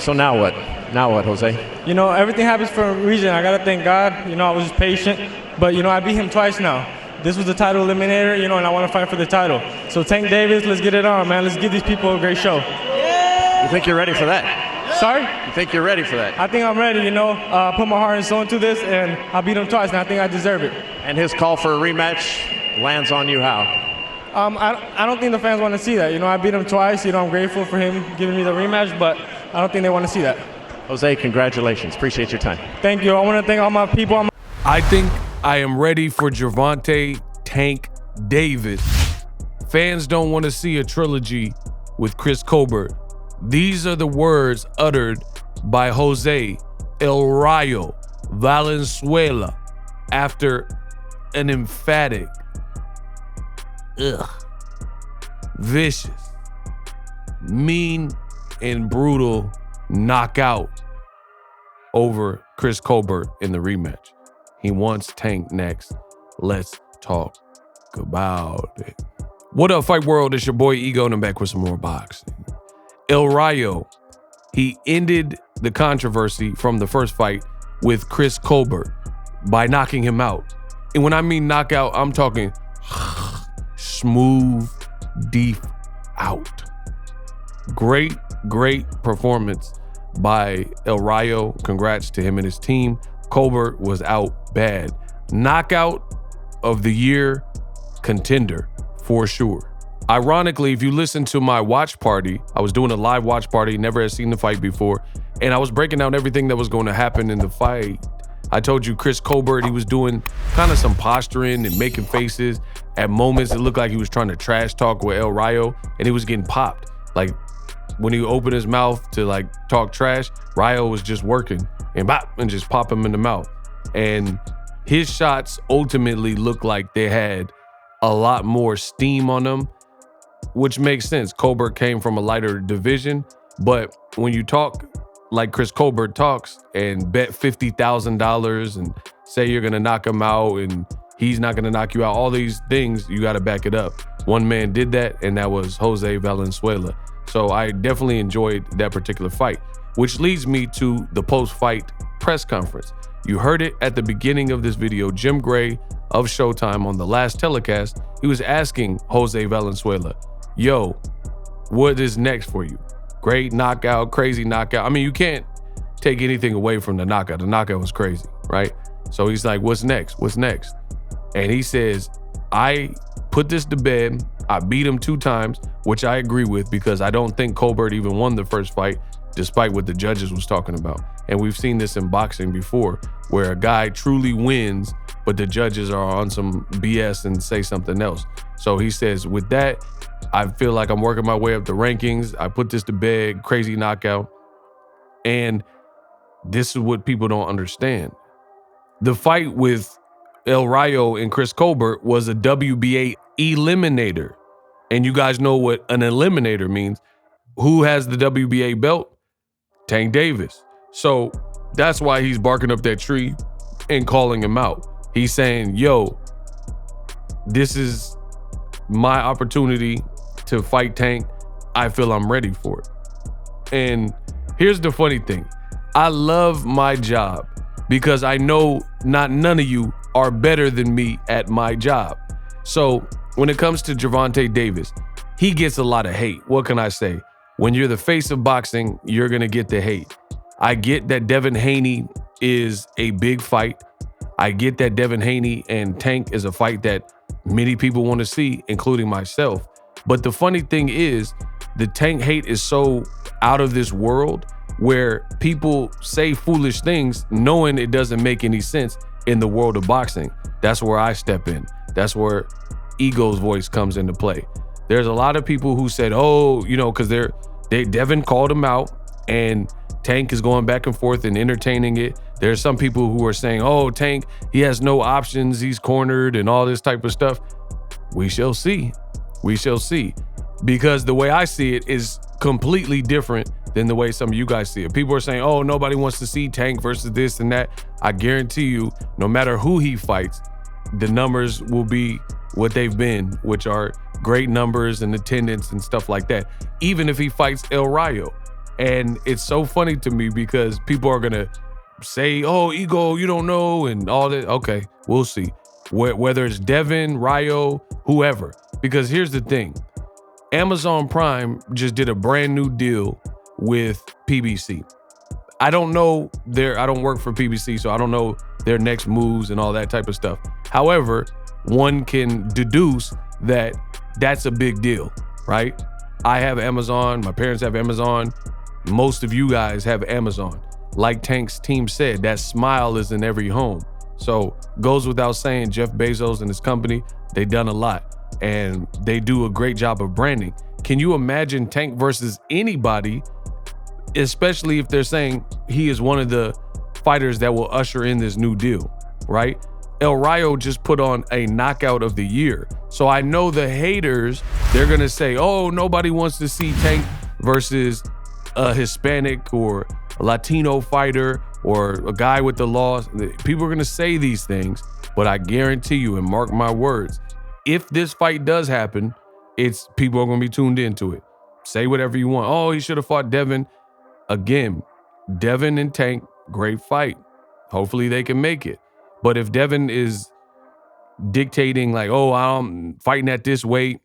So now what? Now what, Jose? You know, everything happens for a reason. I gotta thank God. You know, I was just patient, but you know, I beat him twice now. This was the title eliminator, you know, and I want to fight for the title. So Tank Davis, let's get it on, man. Let's give these people a great show. You think you're ready for that? Sorry? You think you're ready for that? I think I'm ready, you know. Put my heart and soul into this, and I beat him twice, and I think I deserve it. And his call for a rematch lands on you how? I don't think the fans want to see that. You know, I beat him twice. You know, I'm grateful for him giving me the rematch, but I don't think they want to see that. Jose, congratulations. Appreciate your time. Thank you. I want to thank all my people. I think I am ready for Gervonta Tank Davis. Fans don't want to see a trilogy with Chris Colbert. These are the words uttered by Jose El Rayo Valenzuela after an emphatic, vicious, mean, and brutal knockout over Chris Colbert in the rematch. He wants Tank next. Let's talk about it. What up, Fight World? It's your boy Ego, and I'm back with some more boxing. El Rayo, he ended the controversy from the first fight with Chris Colbert by knocking him out. And when I mean knockout, I'm talking smooth, deep out. Great performance by El Rayo. Congrats to him and his team. Colbert was out bad. Knockout of the year contender for sure. Ironically, if you listen to my watch party, I was doing a live watch party, never had seen the fight before, and I was breaking down everything that was going to happen in the fight. I told you Chris Colbert, he was doing kind of some posturing and making faces. At moments, it looked like he was trying to trash talk with El Rayo, and he was getting popped. Like when he opened his mouth to like talk trash, Rayo was just working and bop, and just pop him in the mouth. And his shots ultimately looked like they had a lot more steam on them, which makes sense. Colbert came from a lighter division, but when you talk like Chris Colbert talks and bet $50,000 and say you're gonna knock him out and he's not gonna knock you out, all these things, you gotta back it up. One man did that, and that was Jose Valenzuela. So I definitely enjoyed that particular fight, which leads me to the post-fight press conference. You heard it at the beginning of this video. Jim Gray of Showtime on the last telecast, he was asking Jose Valenzuela, yo, what is next for you? Great knockout, crazy knockout. I mean, you can't take anything away from the knockout. The knockout was crazy, right? So he's like, what's next? What's next? And he says, I put this to bed. I beat him 2 times, which I agree with because I don't think Colbert even won the first fight, despite what the judges was talking about. And we've seen this in boxing before, where a guy truly wins, but the judges are on some BS and say something else. So he says, with that, I feel like I'm working my way up the rankings. I put this to bed, crazy knockout. And this is what people don't understand. The fight with El Rayo and Chris Colbert was a WBA eliminator. And you guys know what an eliminator means. Who has the WBA belt? Tank Davis. So that's why he's barking up that tree and calling him out. He's saying, yo, this is my opportunity to fight Tank. I feel I'm ready for it. And here's the funny thing. I love my job because I know none of you are better than me at my job. So when it comes to Gervonta Davis, he gets a lot of hate. What can I say? When you're the face of boxing, you're going to get the hate. I get that Devin Haney is a big fight. I get that Devin Haney and Tank is a fight that many people want to see, including myself. But the funny thing is, the Tank hate is so out of this world where people say foolish things knowing it doesn't make any sense in the world of boxing. That's where I step in. That's where Ego's voice comes into play. There's a lot of people who said, oh, you know, because Devin called him out and Tank is going back and forth and entertaining it. There's some people who are saying, oh, Tank, he has no options, he's cornered and all this type of stuff. We shall see. We shall see. Because the way I see it is completely different than the way some of you guys see it. People are saying, oh, nobody wants to see Tank versus this and that. I guarantee you, no matter who he fights, the numbers will be what they've been, which are great numbers and attendance and stuff like that, even if he fights El Rayo. And it's so funny to me because people are gonna say, "Oh, ego, you don't know," and all that. Okay, we'll see. Whether it's Devin, RAYO, whoever. Because here's the thing. Amazon Prime just did a brand new deal with PBC. I don't know I don't work for PBC, so I don't know their next moves and all that type of stuff. However, one can deduce that that's a big deal, right? I have Amazon, my parents have Amazon, most of you guys have Amazon. Like Tank's team said, that smile is in every home. So goes without saying, Jeff Bezos and his company, they've done a lot and they do a great job of branding. Can you imagine Tank versus anybody, especially if they're saying he is one of the fighters that will usher in this new deal, right? El Rayo just put on a knockout of the year. So I know the haters, they're gonna say, oh, nobody wants to see Tank versus a Hispanic or a Latino fighter or a guy with the loss. People are gonna say these things, but I guarantee you, and mark my words, if this fight does happen, people are gonna be tuned into it. Say whatever you want. Oh, he should have fought Devin. Again, Devin and Tank, great fight. Hopefully they can make it. But if Devin is dictating like, oh, I'm fighting at this weight,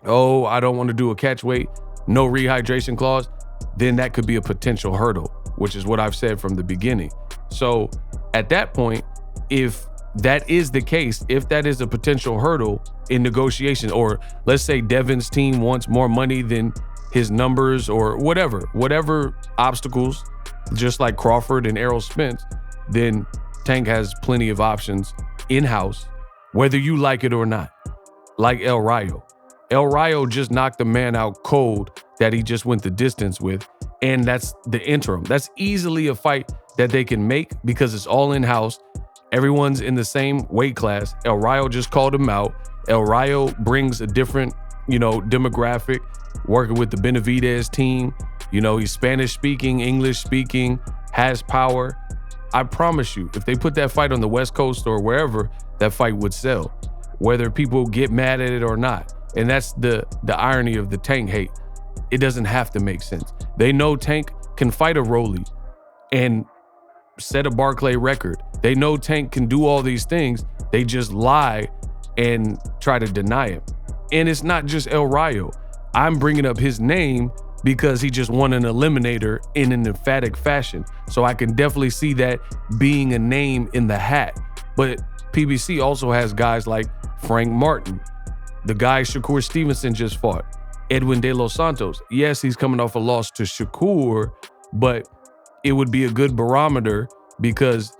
oh, I don't want to do a catch weight, no rehydration clause, then that could be a potential hurdle, which is what I've said from the beginning. So at that point, if that is the case, if that is a potential hurdle in negotiation, or let's say Devin's team wants more money than his numbers or whatever obstacles, just like Crawford and Errol Spence, then Tank has plenty of options in-house, whether you like it or not. Like El Rayo. El Rayo just knocked a man out cold that he just went the distance with, and that's the interim. That's easily a fight that they can make because it's all in-house. Everyone's in the same weight class. El Rayo just called him out. El Rayo brings a different, demographic, working with the Benavidez team. He's Spanish speaking, English speaking, has power. I promise you, if they put that fight on the West Coast or wherever, that fight would sell, whether people get mad at it or not. And that's the irony of the Tank hate. It doesn't have to make sense. They know Tank can fight a Rolly and set a Barclay record. They know Tank can do all these things. They just lie and try to deny it. And it's not just El Rayo. I'm bringing up his name because he just won an eliminator in an emphatic fashion. So I can definitely see that being a name in the hat. But PBC also has guys like Frank Martin, the guy Shakur Stevenson just fought, Edwin De Los Santos. Yes, he's coming off a loss to Shakur, but it would be a good barometer because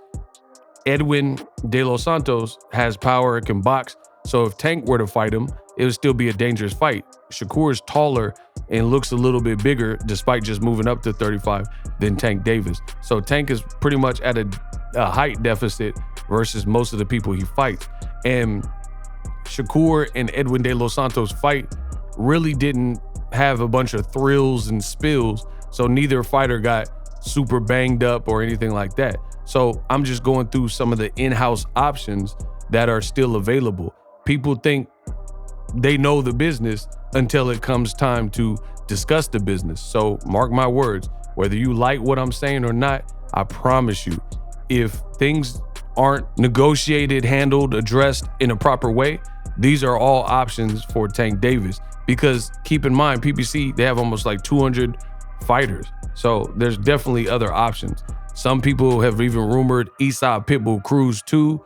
Edwin De Los Santos has power, can box. So if Tank were to fight him, it would still be a dangerous fight. Shakur is taller and looks a little bit bigger despite just moving up to 35 than Tank Davis. So Tank is pretty much at a height deficit versus most of the people he fights. And Shakur and Edwin De Los Santos fight really didn't have a bunch of thrills and spills. So neither fighter got super banged up or anything like that. So I'm just going through some of the in-house options that are still available. People think they know the business until it comes time to discuss the business. So mark my words, whether you like what I'm saying or not, I promise you, if things aren't negotiated, handled, addressed in a proper way, these are all options for Tank Davis. Because keep in mind, PBC, they have almost like 200 fighters. So there's definitely other options. Some people have even rumored Eastside Pitbull Cruz too.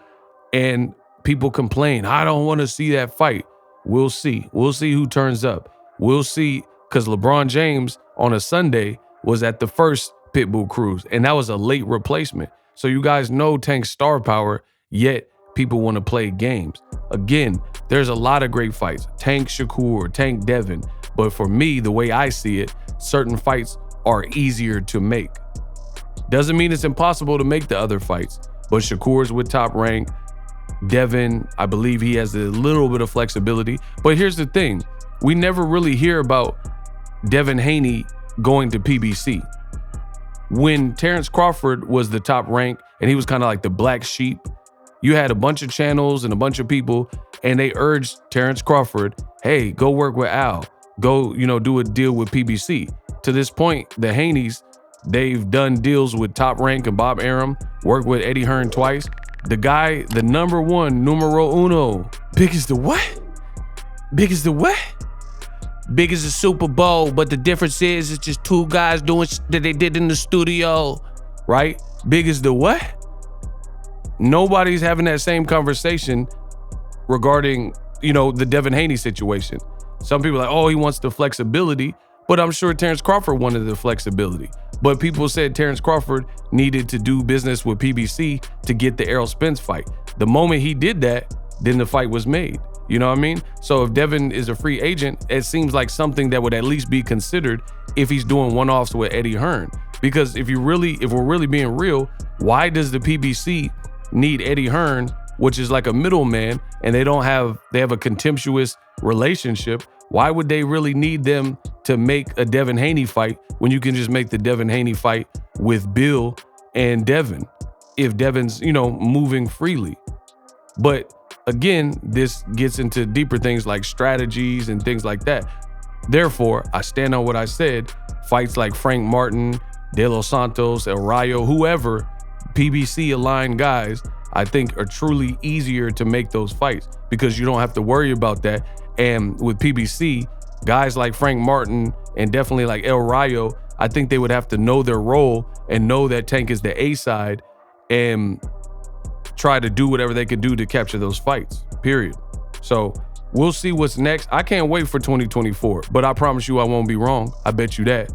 And people complain, I don't want to see that fight. We'll see. We'll see who turns up. We'll see, because LeBron James on a Sunday was at the first Pitbull Cruz, and that was a late replacement. So you guys know Tank's star power, yet people want to play games. Again, there's a lot of great fights. Tank Shakur, Tank Devin. But for me, the way I see it, certain fights are easier to make. Doesn't mean it's impossible to make the other fights, but Shakur's with top rank. Devin, I believe he has a little bit of flexibility. But here's the thing. We never really hear about Devin Haney going to PBC. When Terrence Crawford was the top rank and he was kind of like the black sheep, you had a bunch of channels and a bunch of people, and they urged Terrence Crawford, hey, go work with Al. Go, do a deal with PBC. to this point, the Haneys, they've done deals with Top Rank and Bob Arum, worked with Eddie Hearn twice. The guy, the number one, numero uno, big as the what? Big as the what? Big as the Super Bowl, but the difference is it's just two guys doing shit that they did in the studio, right? Big as the what? Nobody's having that same conversation regarding, the Devin Haney situation. Some people are like, oh, he wants the flexibility, but I'm sure Terrence Crawford wanted the flexibility. But people said Terrence Crawford needed to do business with PBC to get the Errol Spence fight. The moment he did that, then the fight was made. You know what I mean? So if Devin is a free agent, it seems like something that would at least be considered if he's doing one-offs with Eddie Hearn. Because if we're really being real, why does the PBC need Eddie Hearn, which is like a middleman, and they have a contemptuous relationship? Why would they really need them to make a Devin Haney fight when you can just make the Devin Haney fight with Bill and Devin, if Devin's, moving freely? But again, this gets into deeper things like strategies and things like that. Therefore, I stand on what I said. Fights like Frank Martin, De Los Santos, El Rayo, whoever, PBC aligned guys, I think are truly easier to make those fights because you don't have to worry about that. And with PBC, guys like Frank Martin and definitely like El Rayo, I think they would have to know their role and know that Tank is the A side and try to do whatever they can do to capture those fights, period. So we'll see what's next. I can't wait for 2024, but I promise you I won't be wrong. I bet you that.